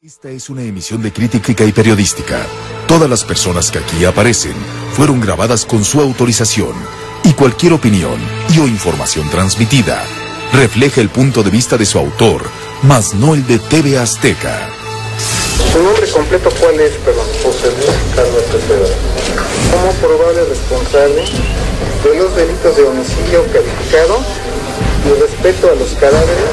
Esta es una emisión de crítica y periodística. Todas las personas que aquí aparecen fueron grabadas con su autorización y cualquier opinión y o información transmitida refleja el punto de vista de su autor, mas no el de TV Azteca. ¿Su nombre completo cuál es, perdón? José Luis Calva Cepeda. Como probable responsable de los delitos de homicidio calificado y respeto a los cadáveres.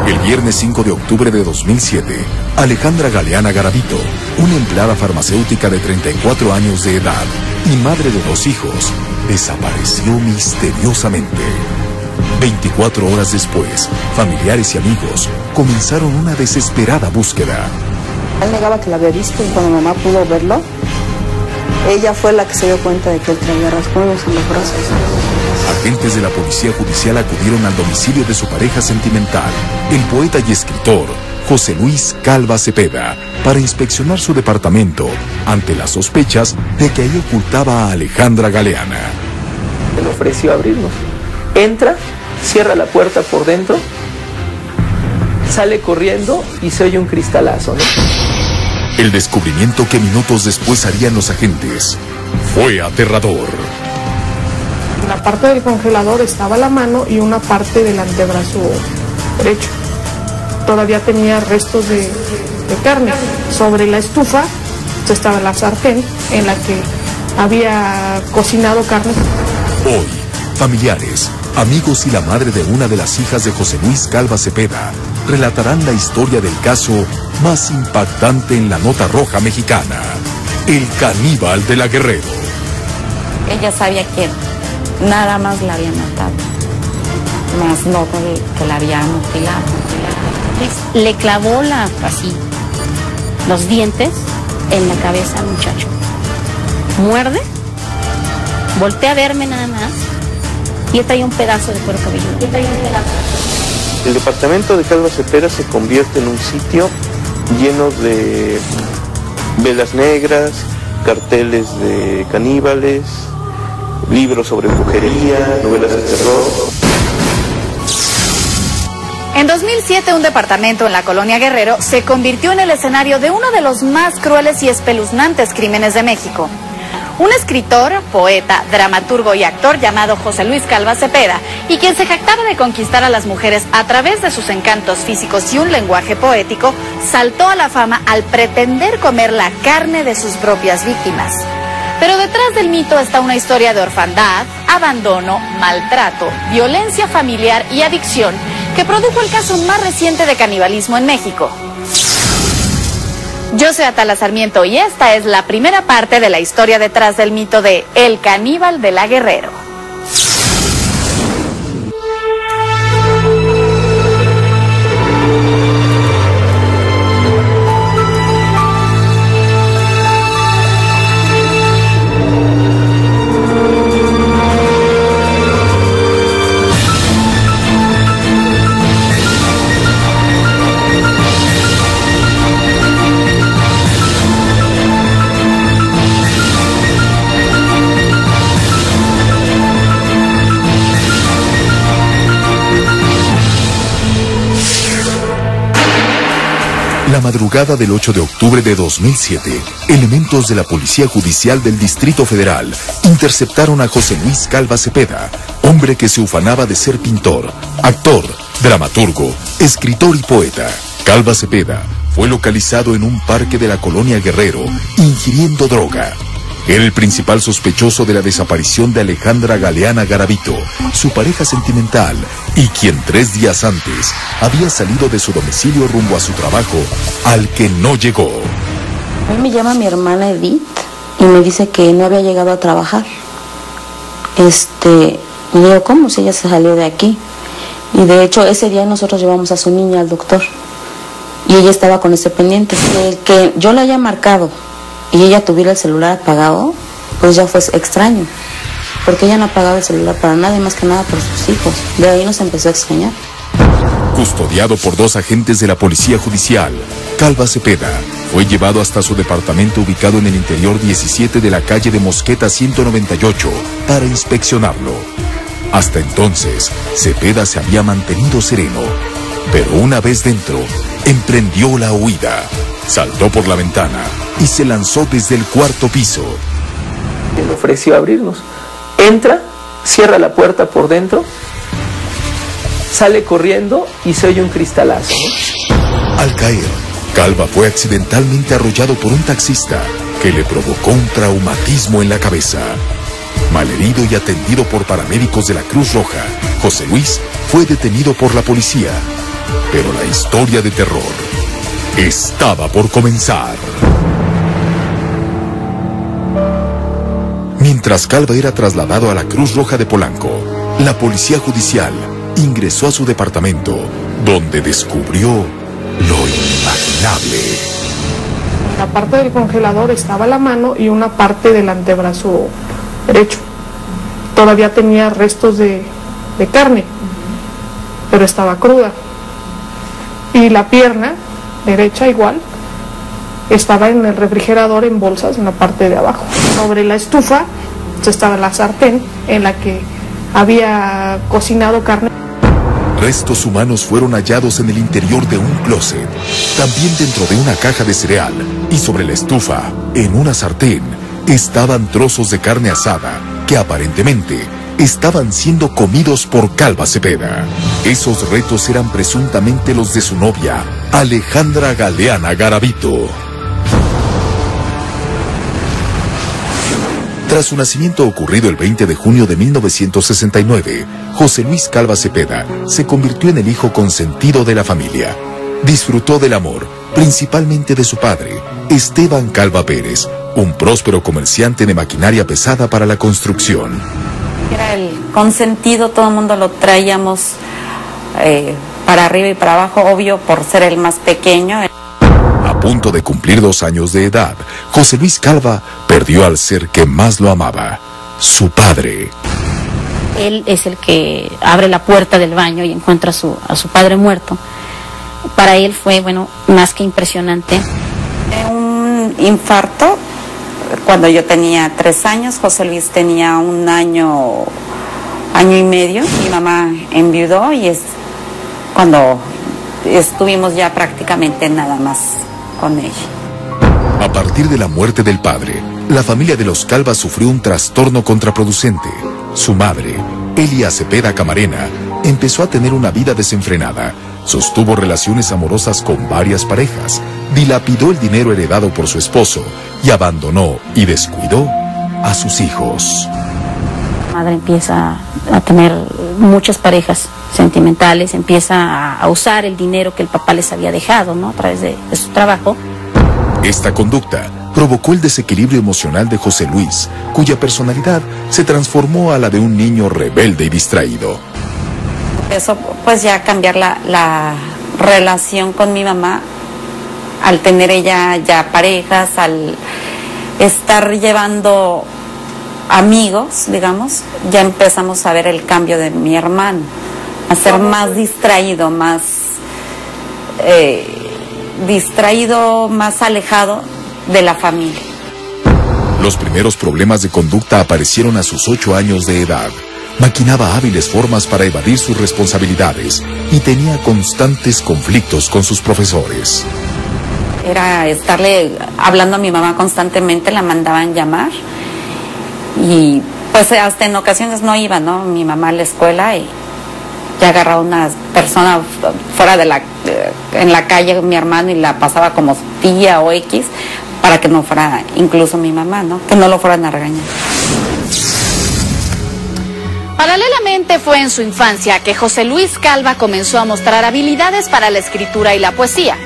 El viernes 5 de octubre de 2007, Alejandra Galeana Garavito, una empleada farmacéutica de 34 años de edad y madre de 2 hijos, desapareció misteriosamente. 24 horas después, familiares y amigos comenzaron una desesperada búsqueda. Él negaba que la había visto y cuando mamá pudo verlo, ella fue la que se dio cuenta de que él traía rasguños en los brazos. Agentes de la Policía Judicial acudieron al domicilio de su pareja sentimental, el poeta y escritor José Luis Calva Cepeda, para inspeccionar su departamento ante las sospechas de que ahí ocultaba a Alejandra Galeana. Le ofreció abrirnos. Entra, cierra la puerta por dentro, sale corriendo y se oye un cristalazo, ¿no? El descubrimiento que minutos después harían los agentes fue aterrador. En la parte del congelador estaba la mano y una parte del antebrazo derecho. Todavía tenía restos de carne. Sobre la estufa estaba la sartén en la que había cocinado carne. Hoy, familiares, amigos y la madre de una de las hijas de José Luis Calva Cepeda relatarán la historia del caso más impactante en la nota roja mexicana: el caníbal de la Guerrero. Ella sabía que nada más la había matado, más no que la había mutilado. Le clavó así los dientes en la cabeza al muchacho. Muerde, voltea a verme nada más y trae un pedazo de cuero cabelludo. El departamento de Calva Cepeda se convierte en un sitio lleno de velas negras, carteles de caníbales, libros sobre brujería, novelas de terror. En 2007, un departamento en la colonia Guerrero se convirtió en el escenario de uno de los más crueles y espeluznantes crímenes de México. Un escritor, poeta, dramaturgo y actor llamado José Luis Calva Cepeda, y quien se jactaba de conquistar a las mujeres a través de sus encantos físicos y un lenguaje poético, saltó a la fama al pretender comer la carne de sus propias víctimas. Pero detrás del mito está una historia de orfandad, abandono, maltrato, violencia familiar y adicción que produjo el caso más reciente de canibalismo en México. Yo soy Atala Sarmiento y esta es la primera parte de la historia detrás del mito de El Caníbal de la Guerrero. La madrugada del 8 de octubre de 2007, elementos de la Policía Judicial del Distrito Federal interceptaron a José Luis Calva Cepeda, hombre que se ufanaba de ser pintor, actor, dramaturgo, escritor y poeta. Calva Cepeda fue localizado en un parque de la colonia Guerrero, ingiriendo droga. Era el principal sospechoso de la desaparición de Alejandra Galeana Garavito, su pareja sentimental, y quien 3 días antes había salido de su domicilio rumbo a su trabajo, al que no llegó. A mí me llama mi hermana Edith y me dice que no había llegado a trabajar. Y digo, ¿cómo? Si ella se salió de aquí. Y de hecho, ese día nosotros llevamos a su niña al doctor. Y ella estaba con ese pendiente. Que yo la haya marcado y ella tuviera el celular apagado, pues ya fue extraño, porque ella no apagaba el celular para nadie, más que nada por sus hijos. De ahí nos empezó a extrañar. Custodiado por 2 agentes de la Policía Judicial, Calva Cepeda fue llevado hasta su departamento ubicado en el interior 17 de la calle de Mosqueta 198 para inspeccionarlo. Hasta entonces, Cepeda se había mantenido sereno, pero una vez dentro, emprendió la huida. Saltó por la ventana y se lanzó desde el 4º piso. Le ofreció abrirnos. Entra, cierra la puerta por dentro, sale corriendo y se oye un cristalazo, ¿no? Al caer, Calva fue accidentalmente arrollado por un taxista que le provocó un traumatismo en la cabeza. Malherido y atendido por paramédicos de la Cruz Roja, José Luis fue detenido por la policía. Pero la historia de terror estaba por comenzar. Mientras Calva era trasladado a la Cruz Roja de Polanco, la Policía Judicial ingresó a su departamento, donde descubrió lo inimaginable. En la parte del congelador estaba la mano y una parte del antebrazo derecho. Todavía tenía restos de carne, pero estaba cruda. Y la pierna derecha igual estaba en el refrigerador en bolsas en la parte de abajo. Sobre la estufa estaba la sartén en la que había cocinado carne. Restos humanos fueron hallados en el interior de un closet, también dentro de una caja de cereal, y sobre la estufa, en una sartén, estaban trozos de carne asada que aparentemente estaban siendo comidos por Calva Cepeda. Esos restos eran presuntamente los de su novia, Alejandra Galeana Garavito. Tras su nacimiento ocurrido el 20 de junio de 1969, José Luis Calva Cepeda se convirtió en el hijo consentido de la familia. Disfrutó del amor, principalmente de su padre, Esteban Calva Pérez, un próspero comerciante de maquinaria pesada para la construcción. Era el consentido, todo el mundo lo traíamos para arriba y para abajo, obvio por ser el más pequeño. A punto de cumplir 2 años de edad, José Luis Calva perdió al ser que más lo amaba, su padre. Él es el que abre la puerta del baño y encuentra a su padre muerto. Para él fue, bueno, más que impresionante. Un infarto, cuando yo tenía 3 años, José Luis tenía 1 año, año y medio. Mi mamá enviudó y es cuando estuvimos ya prácticamente nada más con ella. A partir de la muerte del padre, la familia de los Calva sufrió un trastorno contraproducente. Su madre, Elia Cepeda Camarena, empezó a tener una vida desenfrenada. Sostuvo relaciones amorosas con varias parejas, dilapidó el dinero heredado por su esposo y abandonó y descuidó a sus hijos. La madre empieza a tener muchas parejas sentimentales, empieza a usar el dinero que el papá les había dejado, ¿no?, a través de su trabajo. Esta conducta provocó el desequilibrio emocional de José Luis, cuya personalidad se transformó a la de un niño rebelde y distraído. Eso pues ya cambiar la relación con mi mamá, al tener ella ya parejas, al estar llevando amigos, digamos, ya empezamos a ver el cambio de mi hermano, a ser más distraído, más alejado de la familia. Los primeros problemas de conducta aparecieron a sus 8 años de edad. Maquinaba hábiles formas para evadir sus responsabilidades y tenía constantes conflictos con sus profesores. Era estarle hablando a mi mamá constantemente, la mandaban llamar y pues hasta en ocasiones no iba, ¿no?, mi mamá a la escuela y ya agarraba una persona fuera en la calle, mi hermano, y la pasaba como tía o X para que no fuera incluso mi mamá, ¿no?, que no lo fueran a regañar. Paralelamente fue en su infancia que José Luis Calva comenzó a mostrar habilidades para la escritura y la poesía,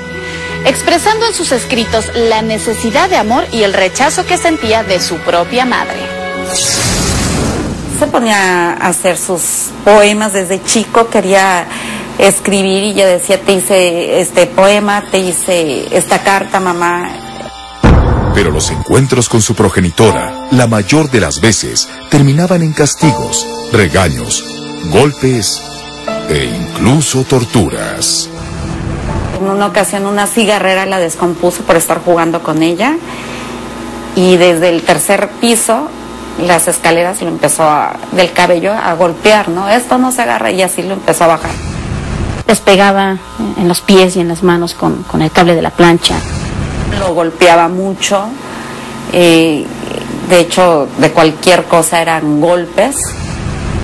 expresando en sus escritos la necesidad de amor y el rechazo que sentía de su propia madre. Se ponía a hacer sus poemas desde chico, quería escribir y yo decía, te hice este poema, te hice esta carta, mamá. Pero los encuentros con su progenitora, la mayor de las veces, terminaban en castigos, regaños, golpes e incluso torturas. En una ocasión una cigarrera la descompuso por estar jugando con ella y desde el tercer piso las escaleras lo empezó del cabello a golpear, ¿no? Esto no se agarra, y así lo empezó a bajar. Les pegaba en los pies y en las manos con el cable de la plancha. Lo golpeaba mucho, de hecho de cualquier cosa eran golpes.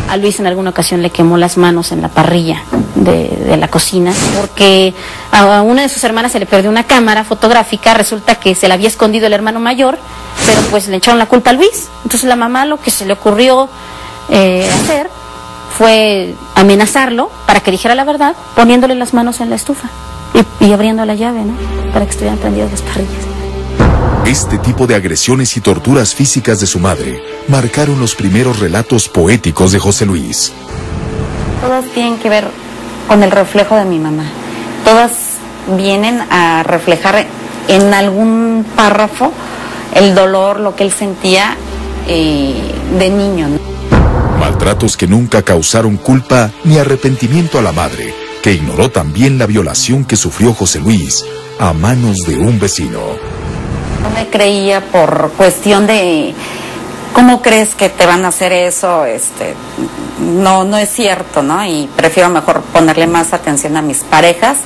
A Luis en alguna ocasión le quemó las manos en la parrilla de la cocina porque a una de sus hermanas se le perdió una cámara fotográfica. Resulta que se la había escondido el hermano mayor, pero pues le echaron la culpa a Luis. Entonces la mamá lo que se le ocurrió hacer fue amenazarlo para que dijera la verdad, poniéndole las manos en la estufa y abriendo la llave, ¿no? Para que estuvieran prendidas las parrillas. Este tipo de agresiones y torturas físicas de su madre marcaron los primeros relatos poéticos de José Luis. Todas tienen que ver con el reflejo de mi mamá. Todas vienen a reflejar en algún párrafo el dolor, lo que él sentía de niño, ¿no? Maltratos que nunca causaron culpa ni arrepentimiento a la madre, que ignoró también la violación que sufrió José Luis a manos de un vecino. No me creía por cuestión de ¿cómo crees que te van a hacer eso? No es cierto, ¿no? Y prefiero mejor ponerle más atención a mis parejas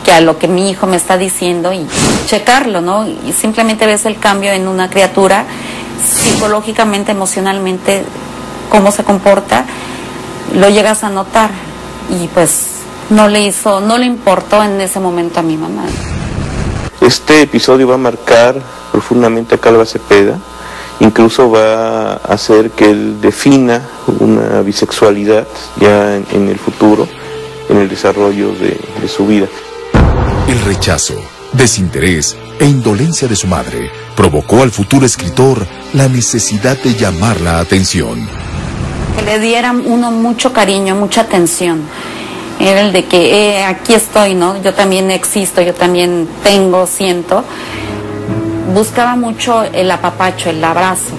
que a lo que mi hijo me está diciendo y checarlo, ¿no? Y simplemente ves el cambio en una criatura psicológicamente, emocionalmente, cómo se comporta, lo llegas a notar y pues no le importó en ese momento a mi mamá. Este episodio va a marcar profundamente a Calva Cepeda, incluso va a hacer que él defina una bisexualidad ya en el futuro, en el desarrollo de su vida. El rechazo, desinterés e indolencia de su madre provocó al futuro escritor la necesidad de llamar la atención. Que le dieran uno mucho cariño, mucha atención. Era el de que aquí estoy, ¿no? Yo también existo, yo también tengo, siento. Buscaba mucho el apapacho, el abrazo.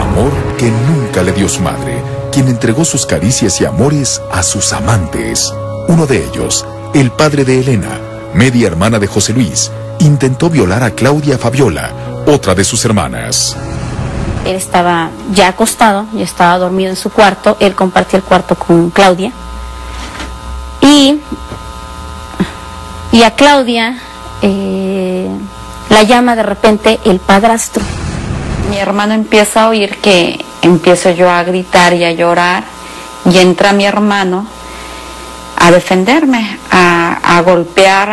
Amor que nunca le dio su madre, quien entregó sus caricias y amores a sus amantes. Uno de ellos, el padre de Elena, media hermana de José Luis, intentó violar a Claudia Fabiola, otra de sus hermanas. Él estaba ya acostado, ya estaba dormido en su cuarto. Él compartía el cuarto con Claudia. Y a Claudia la llama de repente el padrastro. Mi hermano empieza a oír que empiezo yo a gritar y a llorar, y entra mi hermano a defenderme, a golpear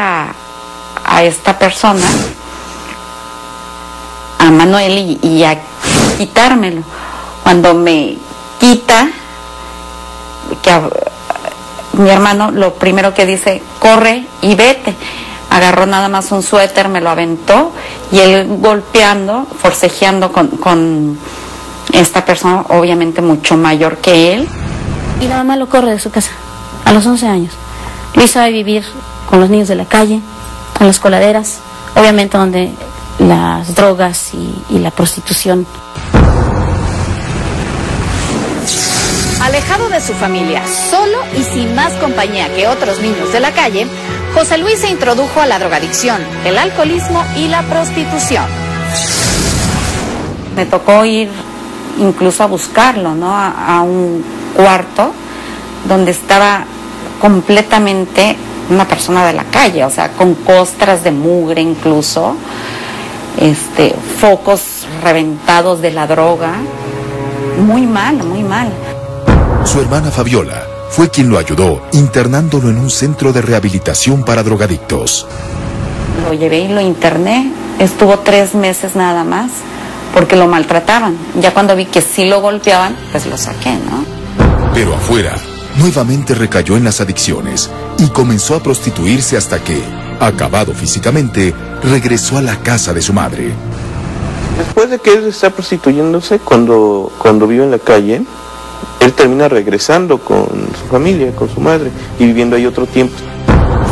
a esta persona, a Manuel, y a quitármelo. Cuando me quita, mi hermano lo primero que dice, corre y vete. Agarró nada más un suéter, me lo aventó, y él golpeando, forcejeando con esta persona, obviamente mucho mayor que él. Y la mamá lo corre de su casa a los 11 años. Luis sabe vivir con los niños de la calle, en las coladeras, obviamente donde las drogas y la prostitución. Alejado de su familia, solo y sin más compañía que otros niños de la calle, José Luis se introdujo a la drogadicción, el alcoholismo y la prostitución. Me tocó ir incluso a buscarlo, ¿no? A un cuarto donde estaba completamente una persona de la calle, o sea, con costras de mugre incluso, focos reventados de la droga. Muy mal, muy mal. Su hermana Fabiola fue quien lo ayudó internándolo en un centro de rehabilitación para drogadictos. Lo llevé y lo interné, estuvo 3 meses nada más, porque lo maltrataban. Ya cuando vi que sí lo golpeaban, pues lo saqué, ¿no? Pero afuera, nuevamente recayó en las adicciones y comenzó a prostituirse hasta que, acabado físicamente, regresó a la casa de su madre. Después de que él está prostituyéndose, cuando vive en la calle, él termina regresando con su familia, con su madre, y viviendo ahí otro tiempo.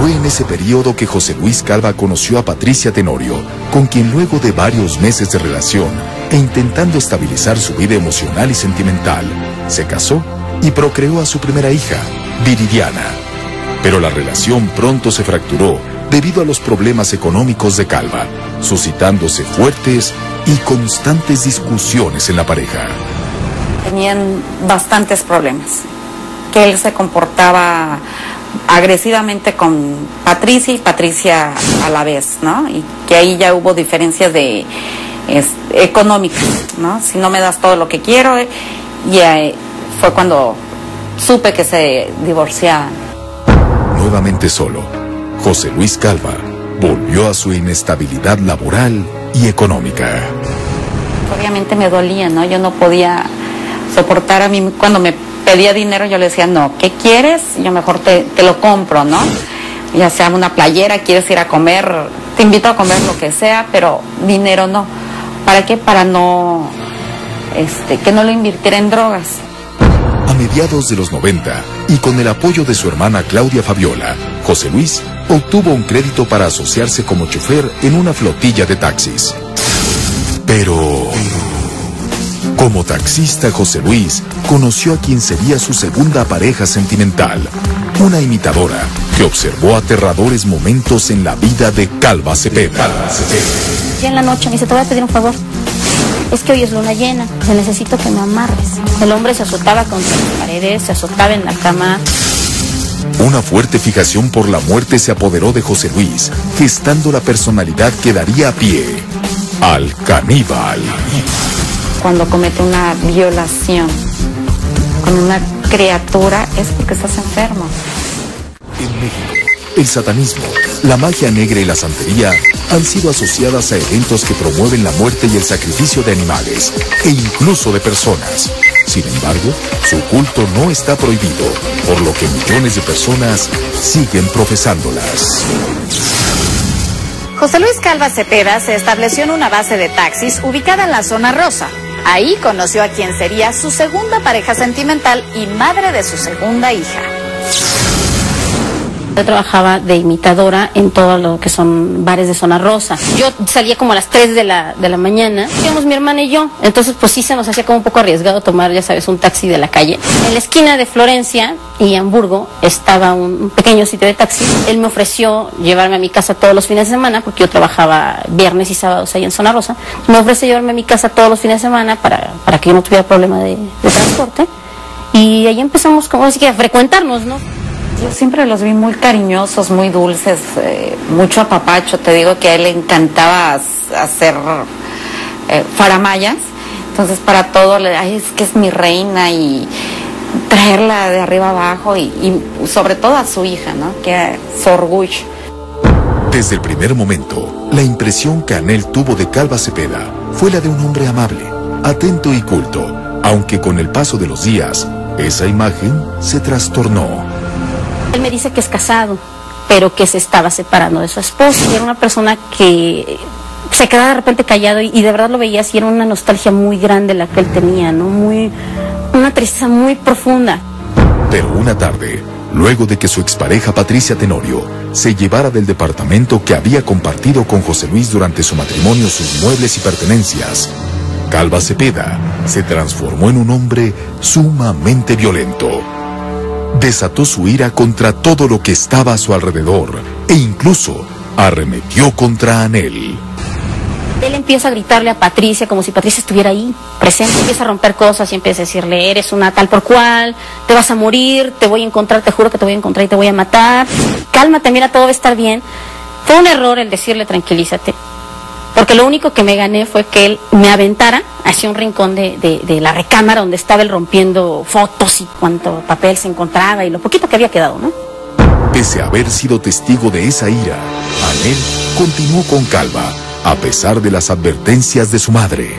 Fue en ese periodo que José Luis Calva conoció a Patricia Tenorio, con quien luego de varios meses de relación e intentando estabilizar su vida emocional y sentimental, se casó y procreó a su primera hija, Viridiana. Pero la relación pronto se fracturó debido a los problemas económicos de Calva, suscitándose fuertes y constantes discusiones en la pareja. Tenían bastantes problemas, que él se comportaba agresivamente con Patricia y Patricia a la vez, ¿no? Y que ahí ya hubo diferencias de económicas, ¿no? Si no me das todo lo que quiero, y ahí fue cuando supe que se divorciaban. Nuevamente solo, José Luis Calva volvió a su inestabilidad laboral y económica. Obviamente me dolía, ¿no? Yo no podía soportar a mí cuando me pedía dinero, yo le decía, no, ¿qué quieres? Yo mejor te lo compro, ¿no? Ya sea una playera, quieres ir a comer, te invito a comer lo que sea, pero dinero no. ¿Para qué? Para no, que no lo invirtiera en drogas. A mediados de los 90, y con el apoyo de su hermana Claudia Fabiola, José Luis obtuvo un crédito para asociarse como chofer en una flotilla de taxis. Pero como taxista, José Luis conoció a quien sería su segunda pareja sentimental, una imitadora que observó aterradores momentos en la vida de Calva Cepeda. Ya en la noche me dice, te voy a pedir un favor. Es que hoy es luna llena, te necesito que me amarres. El hombre se azotaba contra las paredes, se azotaba en la cama. Una fuerte fijación por la muerte se apoderó de José Luis, gestando la personalidad que daría pie al caníbal. Cuando comete una violación con una criatura es porque estás enfermo. En México, el satanismo, la magia negra y la santería han sido asociadas a eventos que promueven la muerte y el sacrificio de animales e incluso de personas. Sin embargo, su culto no está prohibido, por lo que millones de personas siguen profesándolas. José Luis Calva Cepeda se estableció en una base de taxis ubicada en la zona rosa. Ahí conoció a quien sería su segunda pareja sentimental y madre de su segunda hija. Yo trabajaba de imitadora en todo lo que son bares de zona rosa. Yo salía como a las 3 de la mañana, íbamos mi hermana y yo. Entonces pues sí se nos hacía como un poco arriesgado tomar, ya sabes, un taxi de la calle. En la esquina de Florencia y Hamburgo estaba un pequeño sitio de taxi. Él me ofreció llevarme a mi casa todos los fines de semana, porque yo trabajaba viernes y sábados ahí en zona rosa. Me ofreció llevarme a mi casa todos los fines de semana para que yo no tuviera problema de transporte. Y ahí empezamos como así que a frecuentarnos, ¿no? Yo siempre los vi muy cariñosos, muy dulces, mucho apapacho. Te digo que a él le encantaba hacer faramayas. Entonces para todo, ay, es que es mi reina, y traerla de arriba abajo y sobre todo a su hija, ¿no? Que es su orgullo. Desde el primer momento, la impresión que Anel tuvo de Calva Cepeda fue la de un hombre amable, atento y culto, aunque con el paso de los días, esa imagen se trastornó. Él me dice que es casado, pero que se estaba separando de su esposa. Y era una persona que se quedaba de repente callado y de verdad lo veía así, era una nostalgia muy grande la que él tenía, ¿no? Una tristeza muy profunda. Pero una tarde, luego de que su expareja Patricia Tenorio se llevara del departamento que había compartido con José Luis durante su matrimonio sus muebles y pertenencias, Calva Cepeda se transformó en un hombre sumamente violento. Desató su ira contra todo lo que estaba a su alrededor e incluso arremetió contra Anel. Él empieza a gritarle a Patricia como si Patricia estuviera ahí, presente, empieza a romper cosas y empieza a decirle, eres una tal por cual, te vas a morir, te voy a encontrar, te juro que te voy a encontrar y te voy a matar. Cálmate, mira, todo va a estar bien. Fue un error el decirle tranquilízate, porque lo único que me gané fue que él me aventara hacia un rincón de la recámara donde estaba él rompiendo fotos y cuánto papel se encontraba y lo poquito que había quedado, ¿no? Pese a haber sido testigo de esa ira, Anel continuó con Calva, a pesar de las advertencias de su madre.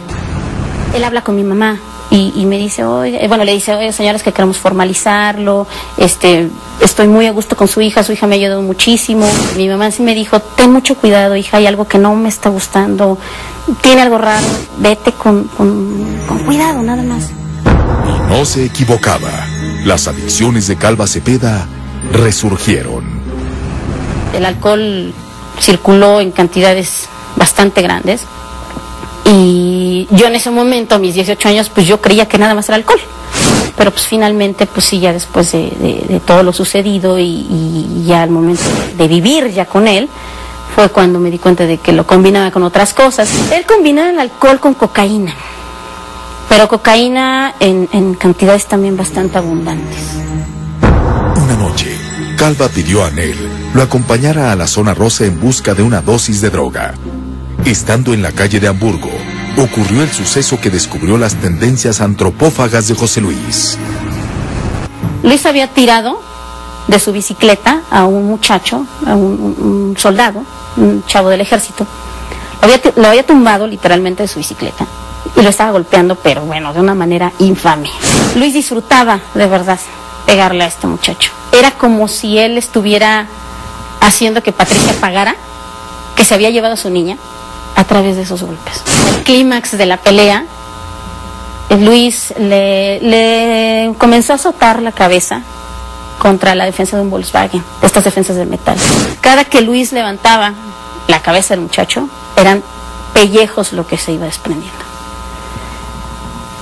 Él habla con mi mamá y me dice, oye, le dice, oye, señores, que queremos formalizarlo, estoy muy a gusto con su hija me ha ayudado muchísimo. Mi mamá sí me dijo, ten mucho cuidado, hija, hay algo que no me está gustando, tiene algo raro, vete con cuidado, nada más. Y no se equivocaba, las adicciones de Calva Cepeda resurgieron. El alcohol circuló en cantidades bastante grandes. Y yo en ese momento, a mis 18 años, pues yo creía que nada más era alcohol. Pero pues finalmente, pues sí, ya después de todo lo sucedido y ya al momento de vivir ya con él, fue cuando me di cuenta de que lo combinaba con otras cosas. Él combinaba el alcohol con cocaína, pero cocaína en cantidades también bastante abundantes. Una noche, Calva pidió a Anel lo acompañara a la zona rosa en busca de una dosis de droga. Estando en la calle de Hamburgo, ocurrió el suceso que descubrió las tendencias antropófagas de José Luis. Luis había tirado de su bicicleta a un muchacho, a un soldado, un chavo del ejército. Lo había tumbado literalmente de su bicicleta y lo estaba golpeando, pero bueno, de una manera infame. Luis disfrutaba de verdad pegarle a este muchacho. Era como si él estuviera haciendo que Patricia pagara que se había llevado a su niña a través de esos golpes. El clímax de la pelea, Luis le comenzó a azotar la cabeza contra la defensa de un Volkswagen, estas defensas de metal. Cada que Luis levantaba la cabeza del muchacho, eran pellejos lo que se iba desprendiendo.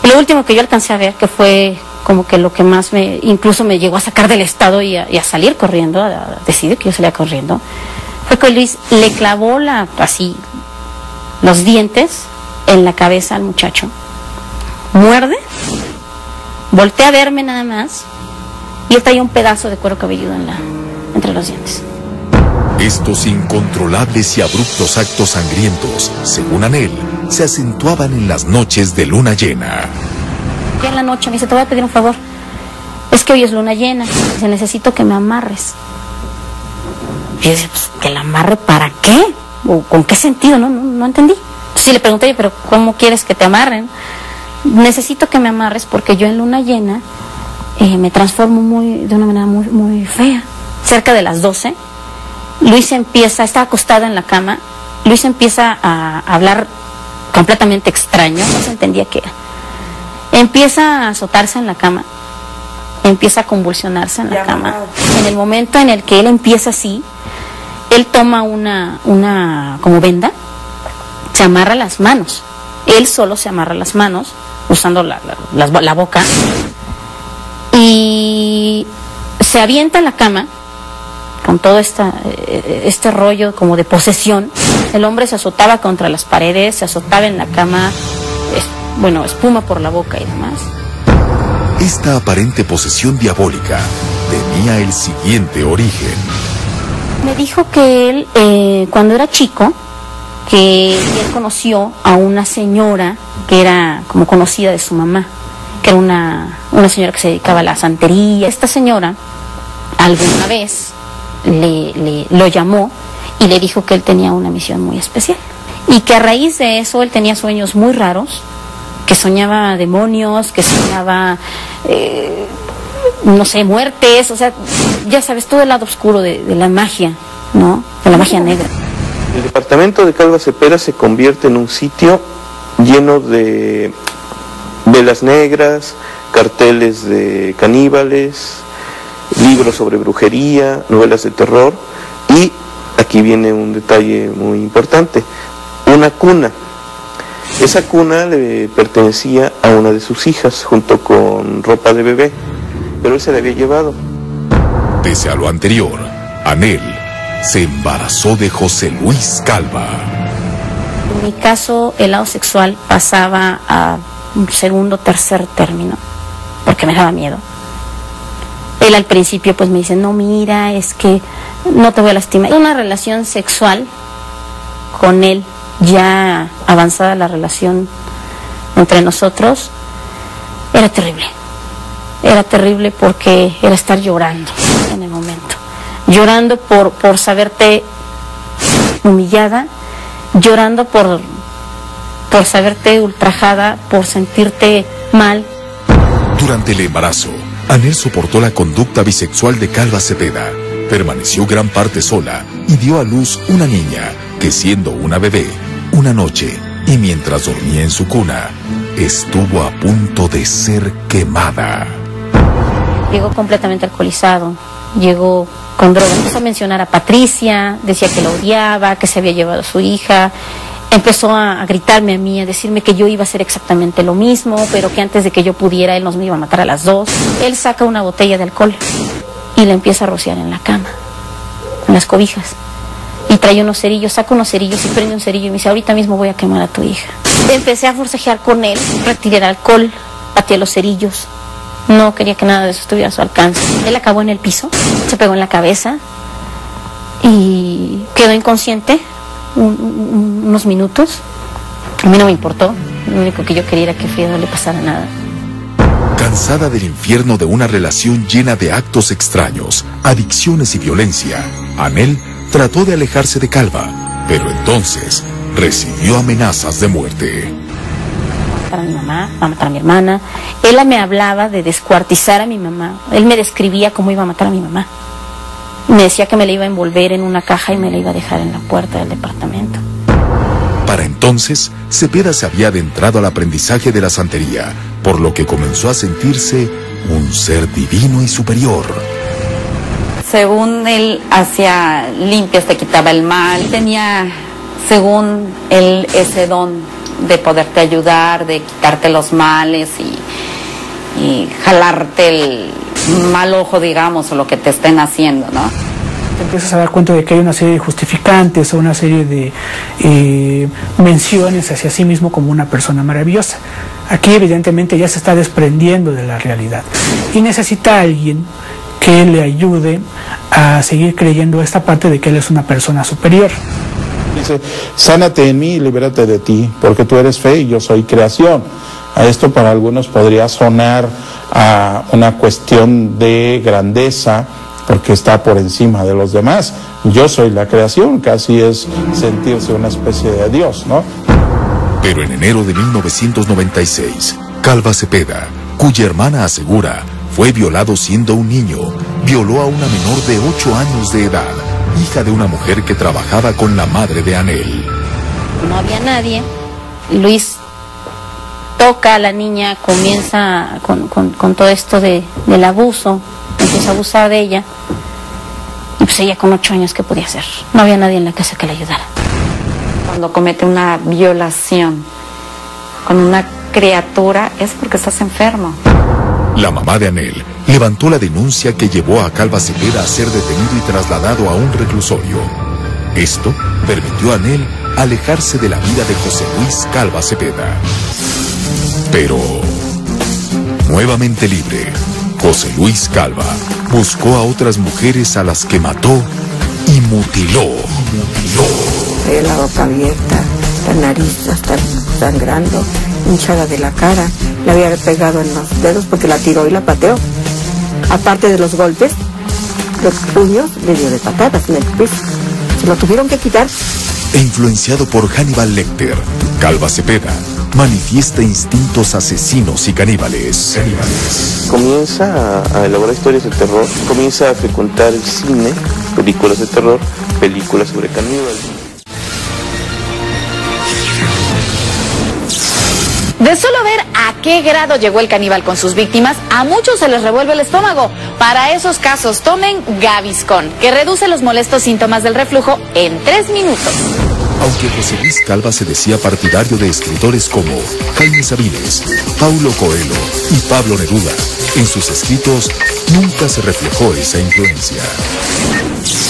Lo último que yo alcancé a ver, que fue como que lo que más incluso me llegó a sacar del estado y a salir corriendo, a decidir que yo salía corriendo, fue que Luis le clavó así los dientes en la cabeza al muchacho, muerde, voltea a verme nada más y él traía un pedazo de cuero cabelludo entre los dientes. Estos incontrolables y abruptos actos sangrientos, según Anel, se acentuaban en las noches de luna llena. Ya en la noche me dice, te voy a pedir un favor, es que hoy es luna llena, dice, necesito que me amarres. Y yo decía, pues, ¿que la amarre para qué? ¿O con qué sentido? No entendí. Entonces le pregunté, pero ¿cómo quieres que te amarren? Necesito que me amarres porque yo en luna llena me transformo de una manera muy, muy fea. Cerca de las 12, Luis está acostada en la cama, Luis empieza a hablar completamente extraño, no se entendía qué era. Empieza a azotarse en la cama, empieza a convulsionarse en la cama. En el momento en el que él empieza así, él toma una como venda, se amarra las manos. Él solo se amarra las manos, usando la boca, y se avienta en la cama con todo este rollo como de posesión. El hombre se azotaba contra las paredes, se azotaba en la cama, espuma por la boca y demás. Esta aparente posesión diabólica tenía el siguiente origen. Me dijo que él, cuando era chico, que él conoció a una señora que era como conocida de su mamá, que era una señora que se dedicaba a la santería. Esta señora alguna vez lo llamó y le dijo que él tenía una misión muy especial y que a raíz de eso él tenía sueños muy raros, que soñaba demonios, que soñaba no sé, muertes, o sea, ya sabes, todo el lado oscuro de la magia, ¿no? De la magia negra. El departamento de Calva Cepeda se convierte en un sitio lleno de velas negras, carteles de caníbales, libros sobre brujería, novelas de terror y, aquí viene un detalle muy importante, una cuna. Esa cuna le pertenecía a una de sus hijas junto con ropa de bebé, pero él se la había llevado. Pese a lo anterior, Anel se embarazó de José Luis Calva. En mi caso, el lado sexual pasaba a un segundo, tercer término, porque me daba miedo. Él al principio pues me dice, no, mira, es que no te voy a lastimar. Una relación sexual con él, ya avanzada la relación entre nosotros, era terrible. Era terrible porque era estar llorando en el momento. Llorando por saberte humillada, llorando por saberte ultrajada, por sentirte mal. Durante el embarazo, Anel soportó la conducta bisexual de Calva Cepeda, permaneció gran parte sola y dio a luz una niña que, siendo una bebé, una noche y mientras dormía en su cuna, estuvo a punto de ser quemada. Llegó completamente alcoholizado, llegó con drogas, empezó a mencionar a Patricia, decía que la odiaba, que se había llevado a su hija. empezó a gritarme a mí, a decirme que yo iba a hacer exactamente lo mismo, pero que antes de que yo pudiera, él nos iba a matar a las dos. Él saca una botella de alcohol y la empieza a rociar en la cama, en las cobijas. Y trae unos cerillos, saca unos cerillos y prende un cerillo y me dice, ahorita mismo voy a quemar a tu hija. Empecé a forcejear con él, retiré el alcohol, pateé los cerillos. No quería que nada de eso estuviera a su alcance. Él acabó en el piso, se pegó en la cabeza y quedó inconsciente unos minutos. A mí no me importó, lo único que yo quería era que a Frida no le pasara nada. Cansada del infierno de una relación llena de actos extraños, adicciones y violencia, Anel trató de alejarse de Calva, pero entonces recibió amenazas de muerte. Va a matar a mi mamá, va a matar a mi hermana. Él me hablaba de descuartizar a mi mamá. Él me describía cómo iba a matar a mi mamá. Me decía que me la iba a envolver en una caja y me la iba a dejar en la puerta del departamento. Para entonces, Cepeda se había adentrado al aprendizaje de la santería, por lo que comenzó a sentirse un ser divino y superior. Según él hacía limpias, te quitaba el mal, tenía, según él, ese don de poderte ayudar, de quitarte los males y jalarte el mal ojo, digamos, o lo que te estén haciendo, ¿no? Te empiezas a dar cuenta de que hay una serie de justificantes o una serie de menciones hacia sí mismo como una persona maravillosa. Aquí evidentemente ya se está desprendiendo de la realidad y necesita a alguien que le ayude a seguir creyendo esta parte de que él es una persona superior. Dice, sánate en mí y libérate de ti, porque tú eres fe y yo soy creación. A esto para algunos podría sonar a una cuestión de grandeza, porque está por encima de los demás. Yo soy la creación, casi es sentirse una especie de Dios, ¿no? Pero en enero de 1996, Calva Cepeda, cuya hermana asegura fue violado siendo un niño, violó a una menor de 8 años de edad, hija de una mujer que trabajaba con la madre de Anel. No había nadie. Luis toca a la niña, comienza con todo esto del abuso, empieza a abusar de ella. Y pues ella con 8 años, ¿qué podía hacer? No había nadie en la casa que le ayudara. Cuando comete una violación con una criatura es porque estás enfermo. La mamá de Anel levantó la denuncia que llevó a Calva Cepeda a ser detenido y trasladado a un reclusorio. Esto permitió a Anel alejarse de la vida de José Luis Calva Cepeda. Pero, nuevamente libre, José Luis Calva buscó a otras mujeres a las que mató y mutiló. La boca abierta, la nariz hasta sangrando, hinchada de la cara, le había pegado en los dedos porque la tiró y la pateó. Aparte de los golpes, los puños le dio de patadas en el piso. Se lo tuvieron que quitar. E influenciado por Hannibal Lecter, Calva Cepeda manifiesta instintos asesinos y caníbales. Comienza a elaborar historias de terror, comienza a frecuentar el cine, películas de terror, películas sobre caníbales. De solo ver a qué grado llegó el caníbal con sus víctimas, a muchos se les revuelve el estómago. Para esos casos, tomen Gaviscon, que reduce los molestos síntomas del reflujo en 3 minutos. Aunque José Luis Calva se decía partidario de escritores como Jaime Sabines, Paulo Coelho y Pablo Neruda, en sus escritos nunca se reflejó esa influencia.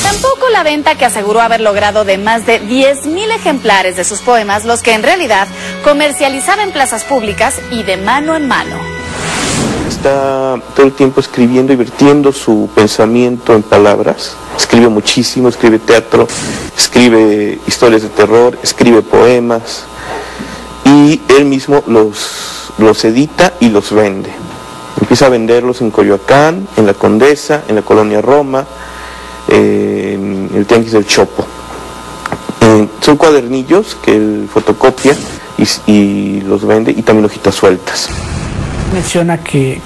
Tampoco la venta que aseguró haber logrado de más de 10,000 ejemplares de sus poemas, los que en realidad comercializaba en plazas públicas y de mano en mano. Está todo el tiempo escribiendo y vertiendo su pensamiento en palabras. Escribe muchísimo, escribe teatro, escribe historias de terror, escribe poemas y él mismo los edita y los vende. Empieza a venderlos en Coyoacán, en la Condesa, en la Colonia Roma, en el Tianguis del Chopo. Son cuadernillos que él fotocopia y los vende, y también hojitas sueltas. Menciona que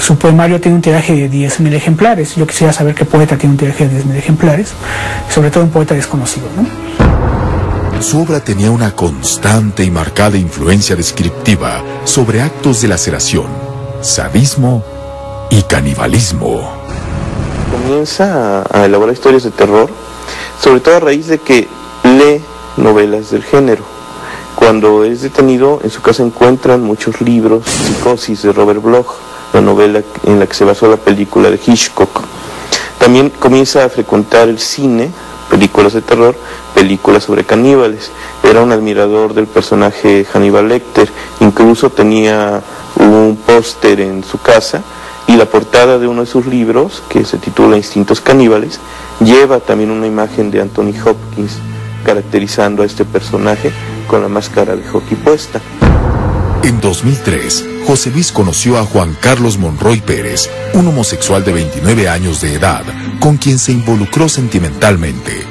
su poemario tiene un tiraje de 10,000 ejemplares. Yo quisiera saber qué poeta tiene un tiraje de 10,000 ejemplares, sobre todo un poeta desconocido, ¿no? Su obra tenía una constante y marcada influencia descriptiva sobre actos de laceración, sadismo y canibalismo. Comienza a elaborar historias de terror, sobre todo a raíz de que lee novelas del género. Cuando es detenido, en su casa encuentran muchos libros, Psicosis de Robert Bloch, la novela en la que se basó la película de Hitchcock. También comienza a frecuentar el cine, películas de terror, películas sobre caníbales. Era un admirador del personaje Hannibal Lecter, incluso tenía un póster en su casa y la portada de uno de sus libros, que se titula Instintos Caníbales, lleva también una imagen de Anthony Hopkins caracterizando a este personaje con la máscara de hockey puesta. En 2003, José Luis conoció a Juan Carlos Monroy Pérez, un homosexual de 29 años de edad, con quien se involucró sentimentalmente.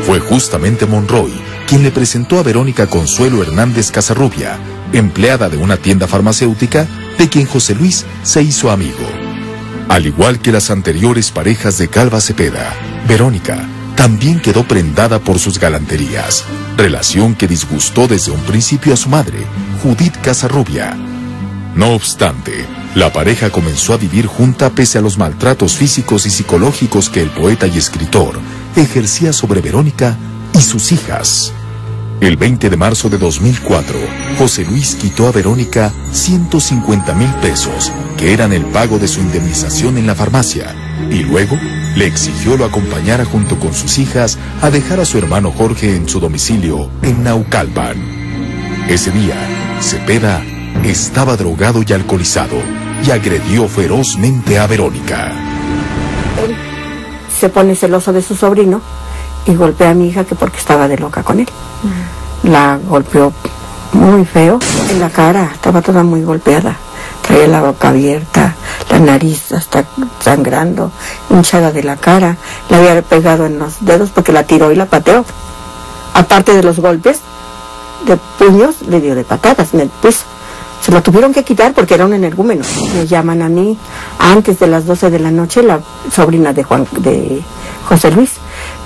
Fue justamente Monroy quien le presentó a Verónica Consuelo Hernández Casarrubia, empleada de una tienda farmacéutica, de quien José Luis se hizo amigo. Al igual que las anteriores parejas de Calva Cepeda, Verónica también quedó prendada por sus galanterías, relación que disgustó desde un principio a su madre, Judith Casarrubia. No obstante, la pareja comenzó a vivir junta pese a los maltratos físicos y psicológicos que el poeta y escritor ejercía sobre Verónica y sus hijas. El 20 de marzo de 2004, José Luis quitó a Verónica 150,000 pesos, que eran el pago de su indemnización en la farmacia, y luego le exigió lo acompañara junto con sus hijas a dejar a su hermano Jorge en su domicilio en Naucalpan. Ese día, Cepeda estaba drogado y alcoholizado y agredió ferozmente a Verónica. Él se pone celoso de su sobrino y golpea a mi hija que porque estaba de loca con él. La golpeó muy feo en la cara, estaba toda muy golpeada. Traía la boca abierta, la nariz hasta sangrando, hinchada de la cara. Le había pegado en los dedos porque la tiró y la pateó. Aparte de los golpes de puños, le dio de patadas en el piso. Se lo tuvieron que quitar porque era un energúmeno. Me llaman a mí antes de las 12 de la noche, la sobrina de José Luis,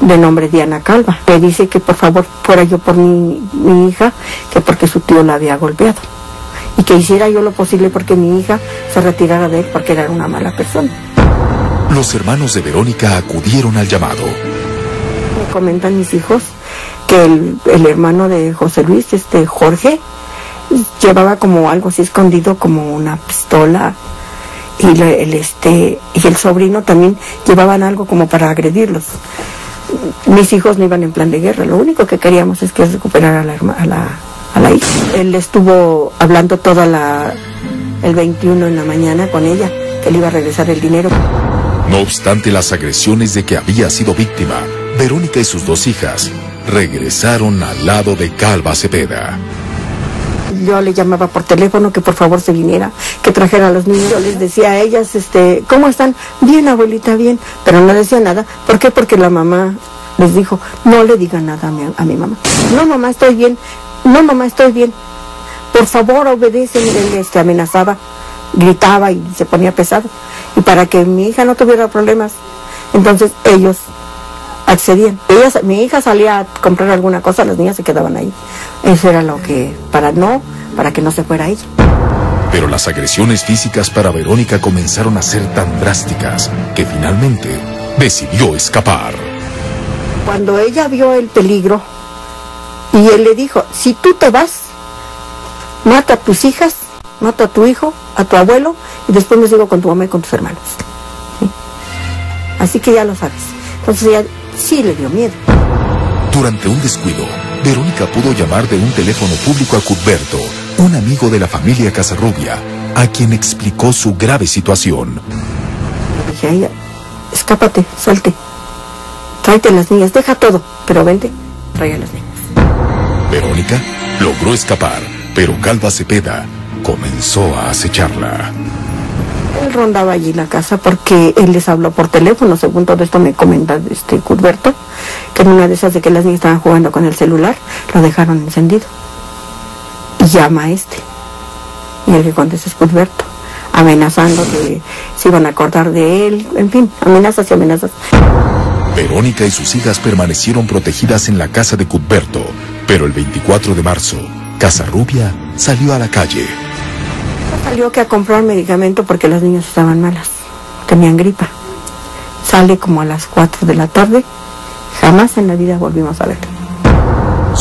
de nombre Diana Calva. Me dice que por favor fuera yo por mi hija, que porque su tío la había golpeado. Y que hiciera yo lo posible porque mi hija se retirara de él porque era una mala persona. Los hermanos de Verónica acudieron al llamado. Me comentan mis hijos que el hermano de José Luis, Jorge, llevaba como algo así escondido, como una pistola, y el sobrino también llevaban algo como para agredirlos. Mis hijos no iban en plan de guerra, lo único que queríamos es que recuperara a la hija. Él estuvo hablando el 21 en la mañana con ella, que le iba a regresar el dinero. No obstante las agresiones de que había sido víctima, Verónica y sus dos hijas regresaron al lado de Calva Cepeda. Yo le llamaba por teléfono que por favor se viniera, que trajera a los niños. Yo les decía a ellas, ¿cómo están? Bien, abuelita, bien. Pero no decía nada. ¿Por qué? Porque la mamá les dijo, no le digan nada a mi mamá. No, mamá, estoy bien. No, mamá, estoy bien. Por favor, obedece. Él amenazaba, gritaba y se ponía pesado. Y para que mi hija no tuviera problemas, entonces ellos accedían. Mi hija salía a comprar alguna cosa, las niñas se quedaban ahí. Eso era lo que, para que no se fuera ella. Pero las agresiones físicas para Verónica comenzaron a ser tan drásticas que finalmente decidió escapar. Cuando ella vio el peligro y él le dijo, si tú te vas, mata a tus hijas, mata a tu hijo, a tu abuelo y después me sigo con tu mamá y con tus hermanos. ¿Sí? Así que ya lo sabes. Entonces ella sí le dio miedo. Durante un descuido, Verónica pudo llamar de un teléfono público a Cuthberto, un amigo de la familia Casarrubia, a quien explicó su grave situación. Le dije a ella, escápate, salte, tráete a las niñas, deja todo, pero vente, trae a las niñas. Verónica logró escapar, pero Calva Cepeda comenzó a acecharla. Él rondaba allí la casa porque él les habló por teléfono, según todo esto me comenta Cuthberto, que en una de esas de que las niñas estaban jugando con el celular, lo dejaron encendido. Y llama a y el que contesta es Cuthberto, amenazando que se iban a acordar de él, en fin, amenazas y amenazas. Verónica y sus hijas permanecieron protegidas en la casa de Cuthberto, pero el 24 de marzo, Casarrubia salió a la calle. Salió que a comprar medicamento porque las niñas estaban malas, tenían gripa. Sale como a las 4 de la tarde, jamás en la vida volvimos a verla.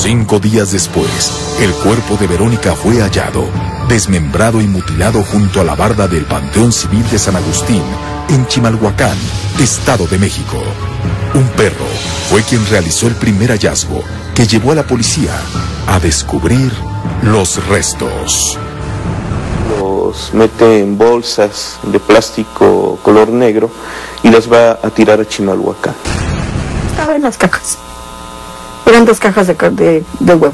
5 días después, el cuerpo de Verónica fue hallado, desmembrado y mutilado junto a la barda del Panteón Civil de San Agustín, en Chimalhuacán, Estado de México. Un perro fue quien realizó el primer hallazgo que llevó a la policía a descubrir los restos. Los mete en bolsas de plástico color negro y las va a tirar a Chimalhuacán. Estaba en las cajas. Eran 2 cajas de huevo.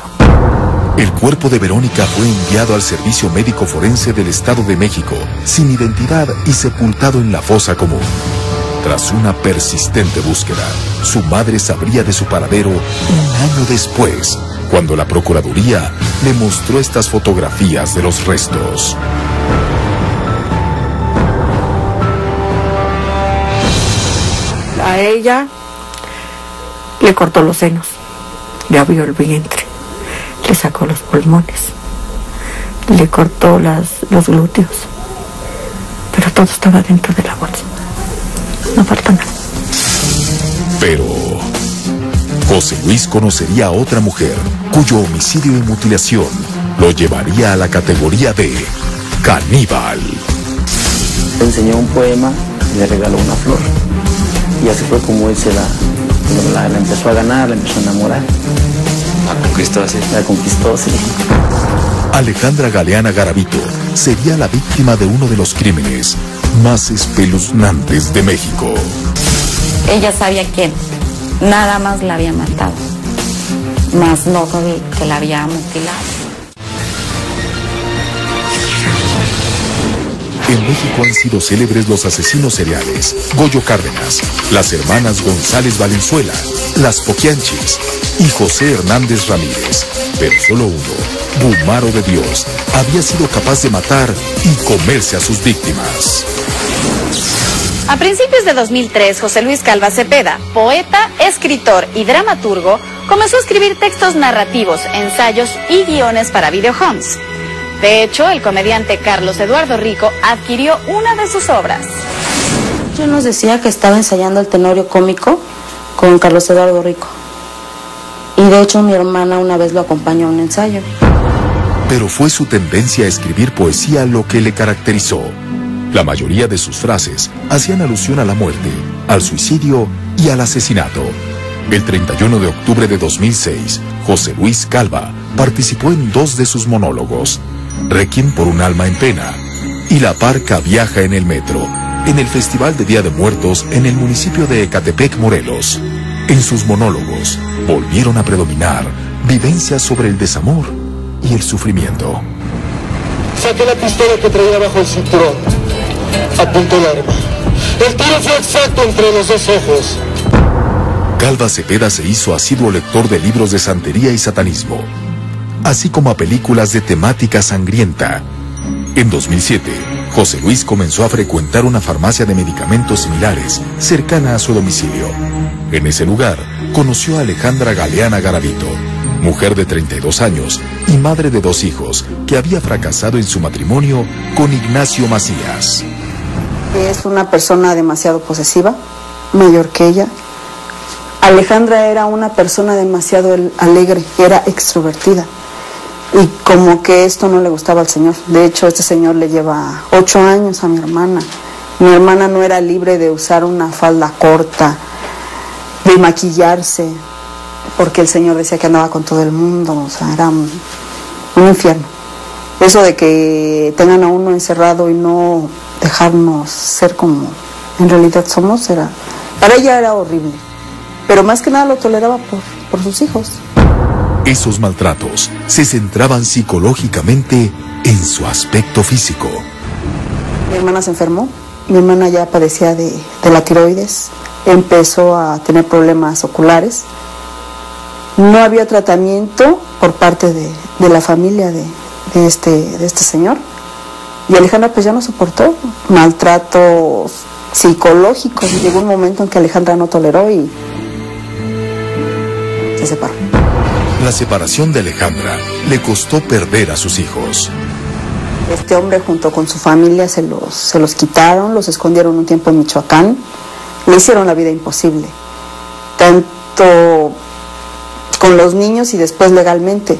El cuerpo de Verónica fue enviado al Servicio Médico Forense del Estado de México, sin identidad y sepultado en la fosa común. Tras una persistente búsqueda, su madre sabría de su paradero 1 año después, cuando la Procuraduría le mostró estas fotografías de los restos. A ella le cortó los senos, le abrió el vientre, le sacó los pulmones, le cortó los glúteos, pero todo estaba dentro de la bolsa. No falta nada. Pero José Luis conocería a otra mujer cuyo homicidio y mutilación lo llevaría a la categoría de caníbal. Le enseñó un poema y le regaló una flor. Y así fue como él la empezó a ganar, la empezó a enamorar. La conquistó, sí. La conquistó, sí. Alejandra Galeana Garavito sería la víctima de uno de los crímenes más espeluznantes de México. Ella sabía quién, nada más la había matado, más no que la había mutilado. En México han sido célebres los asesinos seriales Goyo Cárdenas, las hermanas González Valenzuela, las Poquianchis y José Hernández Ramírez. Pero solo uno, Bumaro de Dios, había sido capaz de matar y comerse a sus víctimas. A principios de 2003, José Luis Calva Cepeda, poeta, escritor y dramaturgo, comenzó a escribir textos narrativos, ensayos y guiones para videohomes. De hecho, el comediante Carlos Eduardo Rico adquirió una de sus obras. Yo nos decía que estaba ensayando el tenorio cómico con Carlos Eduardo Rico. Y de hecho mi hermana una vez lo acompañó a un ensayo. Pero fue su tendencia a escribir poesía lo que le caracterizó. La mayoría de sus frases hacían alusión a la muerte, al suicidio y al asesinato. El 31 de octubre de 2006, José Luis Calva participó en 2 de sus monólogos, Requiem por un alma en pena y La Parca viaja en el metro, en el Festival de Día de Muertos en el municipio de Ecatepec, Morelos. En sus monólogos volvieron a predominar vivencias sobre el desamor y el sufrimiento. Saqué la pistola que traía bajo el cinturón. Apuntó el arma. El tiro fue exacto entre los 2 ojos. Calva Cepeda se hizo asiduo lector de libros de santería y satanismo, así como a películas de temática sangrienta. En 2007, José Luis comenzó a frecuentar una farmacia de medicamentos similares cercana a su domicilio. En ese lugar, conoció a Alejandra Galeana Garavito, mujer de 32 años y madre de 2 hijos, que había fracasado en su matrimonio con Ignacio Macías. Es una persona demasiado posesiva, mayor que ella. Alejandra era una persona demasiado alegre, era extrovertida. Y como que esto no le gustaba al señor. De hecho, este señor le lleva 8 años a mi hermana. Mi hermana no era libre de usar una falda corta, de maquillarse, porque el señor decía que andaba con todo el mundo. O sea, era un infierno. Eso de que tengan a uno encerrado y no dejarnos ser como en realidad somos, para ella era horrible. Pero más que nada lo toleraba por sus hijos. Esos maltratos se centraban psicológicamente en su aspecto físico. Mi hermana se enfermó, mi hermana ya padecía de la tiroides, empezó a tener problemas oculares. No había tratamiento por parte de la familia de este señor. Y Alejandra pues ya no soportó maltratos psicológicos. Y llegó un momento en que Alejandra no toleró y se separó. La separación de Alejandra le costó perder a sus hijos. Este hombre junto con su familia se los quitaron, los escondieron un tiempo en Michoacán, le hicieron la vida imposible. Tanto con los niños y después legalmente,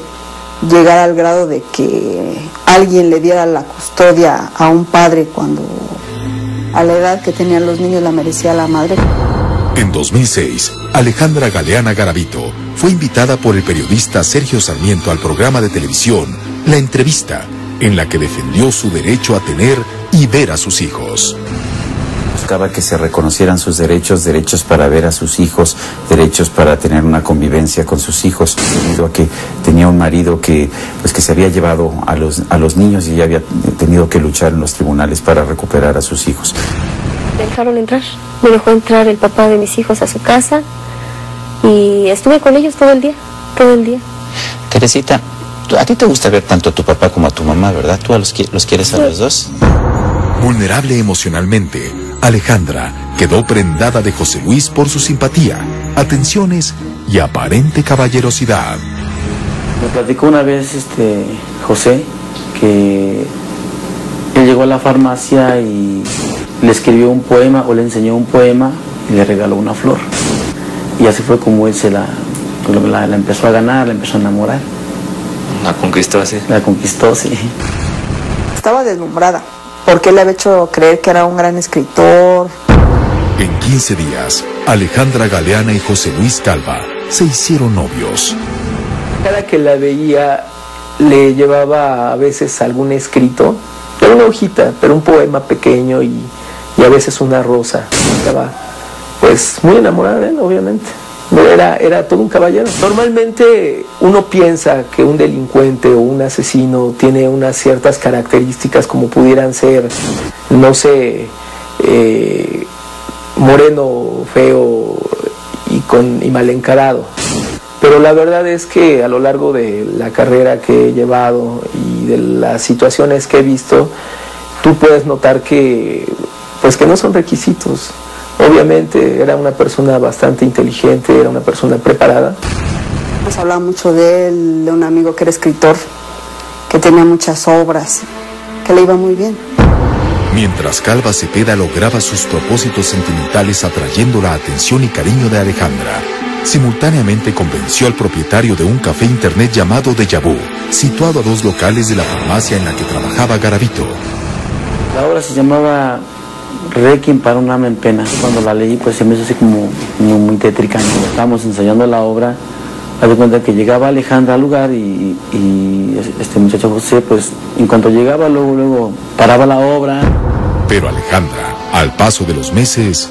llegar al grado de que alguien le diera la custodia a un padre cuando a la edad que tenían los niños la merecía la madre. En 2006, Alejandra Galeana Garavito fue invitada por el periodista Sergio Sarmiento al programa de televisión La Entrevista, en la que defendió su derecho a tener y ver a sus hijos. Buscaba que se reconocieran sus derechos, derechos para ver a sus hijos, derechos para tener una convivencia con sus hijos, debido a que tenía un marido que se había llevado a los niños y ella había tenido que luchar en los tribunales para recuperar a sus hijos. Me dejaron entrar, me dejó entrar el papá de mis hijos a su casa y estuve con ellos todo el día. Teresita, a ti te gusta ver tanto a tu papá como a tu mamá, ¿verdad? ¿Tú los quieres a los dos? Vulnerable emocionalmente, Alejandra quedó prendada de José Luis por su simpatía, atenciones y aparente caballerosidad. Me platicó una vez José que él llegó a la farmacia y le escribió un poema o le enseñó un poema y le regaló una flor. Y así fue como él la empezó a ganar, la empezó a enamorar. ¿La conquistó así? La conquistó, sí. Estaba deslumbrada, porque le había hecho creer que era un gran escritor. En 15 días, Alejandra Galeana y José Luis Calva se hicieron novios. Cada que la veía, le llevaba a veces algún escrito, era una hojita, pero un poema pequeño y a veces una rosa. Estaba pues muy enamorada de él, obviamente. Era todo un caballero. Normalmente uno piensa que un delincuente o un asesino tiene unas ciertas características como pudieran ser, no sé, moreno, feo y mal encarado. Pero la verdad es que a lo largo de la carrera que he llevado y de las situaciones que he visto, tú puedes notar que no son requisitos. Obviamente era una persona bastante inteligente, era una persona preparada. Nos hablaba mucho de él, de un amigo que era escritor, que tenía muchas obras, que le iba muy bien. Mientras Calva Cepeda lograba sus propósitos sentimentales atrayendo la atención y cariño de Alejandra, simultáneamente convenció al propietario de un café internet llamado Deja Vu, situado a 2 locales de la farmacia en la que trabajaba Garavito. La obra se llamaba Requiem para un alma en pena. Cuando la leí, pues se me hizo así como muy tétrica. Estábamos ensayando la obra, me di cuenta que llegaba Alejandra al lugar y este muchacho José, pues en cuanto llegaba, luego paraba la obra. Pero Alejandra, al paso de los meses,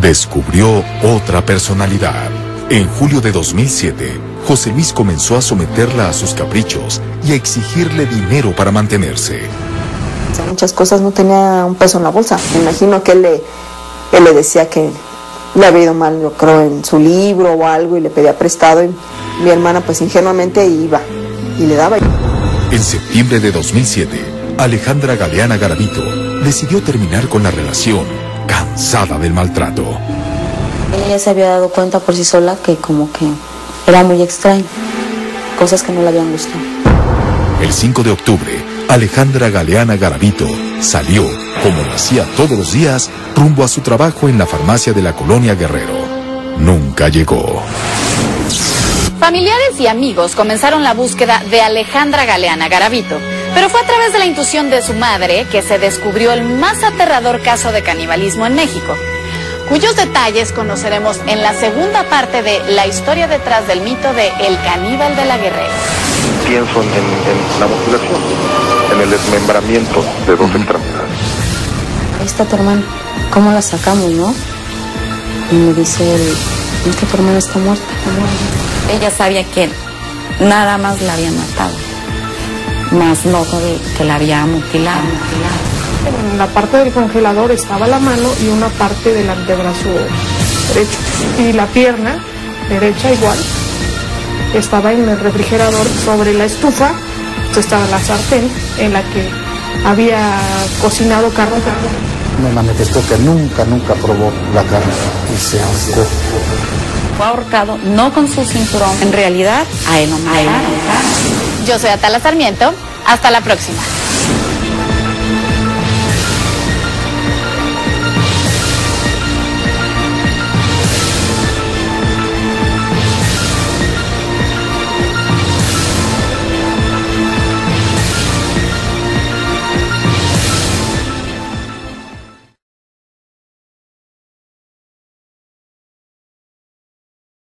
descubrió otra personalidad. En julio de 2007, José Luis comenzó a someterla a sus caprichos y a exigirle dinero para mantenerse. Muchas cosas, no tenía un peso en la bolsa. Me imagino que él le decía que le había ido mal, yo creo, en su libro o algo, y le pedía prestado, y mi hermana pues ingenuamente iba y le daba. En septiembre de 2007, Alejandra Galeana Garavito decidió terminar con la relación, cansada del maltrato. Ella se había dado cuenta por sí sola que como que era muy extraño, cosas que no le habían gustado. El 5 de octubre, Alejandra Galeana Garavito salió, como lo hacía todos los días, rumbo a su trabajo en la farmacia de la colonia Guerrero. Nunca llegó. Familiares y amigos comenzaron la búsqueda de Alejandra Galeana Garavito, pero fue a través de la intuición de su madre que se descubrió el más aterrador caso de canibalismo en México, cuyos detalles conoceremos en la segunda parte de La historia detrás del mito de El caníbal de la Guerrero. Pienso en la mutilación, en el desmembramiento de 2 extremidades. Ahí está tu hermana, ¿cómo la sacamos, no? Y me dice él, es que tu hermana está muerta. Ella sabía que nada más la había matado, más no que la había mutilado. En la parte del congelador estaba la mano y una parte del antebrazo derecho. Y la pierna derecha igual. Estaba en el refrigerador sobre la estufa. Estaba la sartén en la que había cocinado carne. Me manifestó que nunca probó la carne y se ahorcó. Fue ahorcado no con su cinturón, en realidad a él no me. Yo soy Atala Sarmiento. Hasta la próxima.